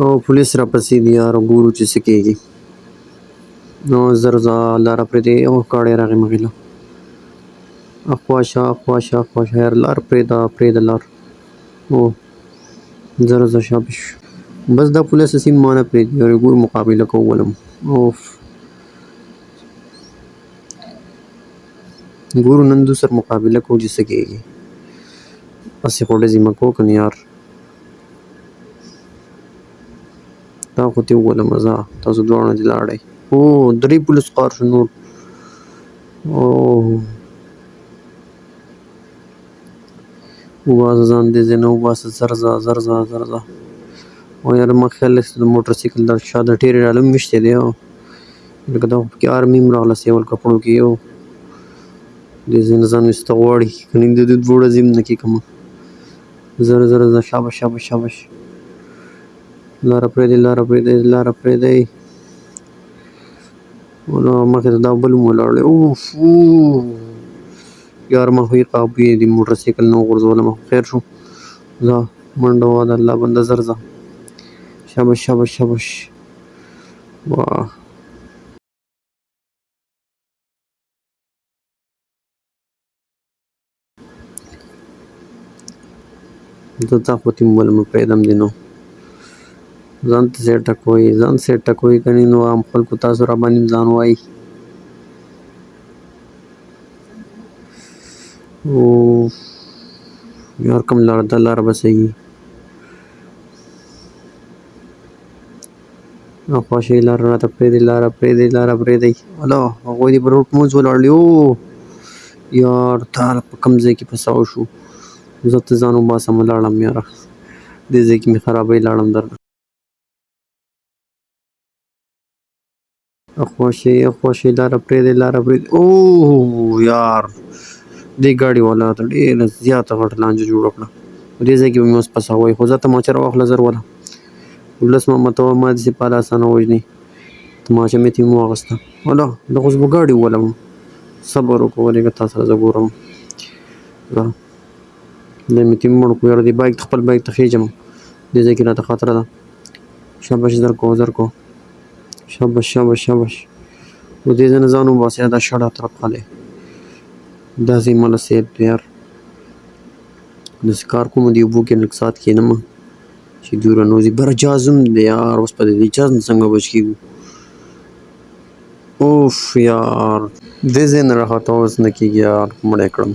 او پولیس راپسې دي یار، ګورو چې څه کېږي. نو زر ځه لاره پرېږدې. او ګاډی راغی مخې له، اخوا شه اخوا شه اخوا شه یار، لار پرېږده لار. او زر ځه شاباش. بس دا پولیس سیم ما نه پرېږدي یار، ګور مقابله کوو ولم. اوف ګورو نن دو سره مقابله کوو چې څه کېږي. هسې خو ډزې مه کوه کنه یار. دا خو دې وولم ځه، تاسو دواړه دې لاړئ. او 3 پولیس قار شو نور. اوه وباسه ځان دې ځای نه وباسه، زر ځه زر ځه زر ځه. او یار ما خیال دی د موټر سایکل د شا د ټیرې ډاله هم ویشتی دی، لکه دا خو پکې آرمي هم راغله سیول کپړو کې. او دې ځای نه ځان ویسته غواړي، کنې د دوی دوه ورځې هم نه کې کمه. زر زر ځه شاباش شاباش شاباش. لاره پرېږدئ لاره پرېږدئ لاره پرېږدئ. مخې ته دا بل هم ولاړ دی. اوف یار ما خو یې قابو یې د موټر سایکل نه وغورځولم، خیر شو. ځه منډه وه د الله بنده، زر ځه. شاباش شاباش شاباش. واه زه تا خو تیم ولم پرېږدم دې نو. ځان ته سیټ ټکوئ ځان سیټ ټکوئ کنې نو عام خلکو تاسو را باندې هم ځان وایي. اوف یار کوم لاره دا لاره به صحیح. اخوا شئ لاره راته پرېږدئ لاره پرېږدئ لاره پرېږدئ. الله هغوی دې په روډ منځ ولاړ دي. او یار تا په کوم ځای کې فساو شو. زه ته ځان وباسم ولاړم یاره، دې ځای کې مې خرابوي لاړم درنه. اخوا شئ لاره پرېږدئ لاره پرېږدئ. اوه یار دې ګاډي والا ته ډېره زیاته غټه لانجه جوړه کړه. په دې ځای کې به مې اوس فساوی، خو ځه تماچه راواخله زر وله. ولس مه ماتوه، ما داسې په لاسه نه وژنې. تماچه مې ترې واخیسته. الله دا خو زه به ګاډي وولم. صبر وکړه ولېږه تا سره زه ګورم. دا مې ترې مړ کړو یاره، دې بایک خپل بایک ته خېږم، دې ځای کې راته خطره ده. شاباش زر کو زر کو. شاباش شاباش شاباش. نو دې ځای نه ځان وباسه، دا شاړه طرف ښه دی. دا ځای ماله سیف دی یار. داسې کار کوم دې اوبو کې لږ ساعت کښېنم چې دوره نوځي. بره جاز هم دی یار، اوس په دې جاز نه څنګه بچ کېږو. اوف یار دې ځای نه راخطا اوس نه کېږي یار، مړی کړم.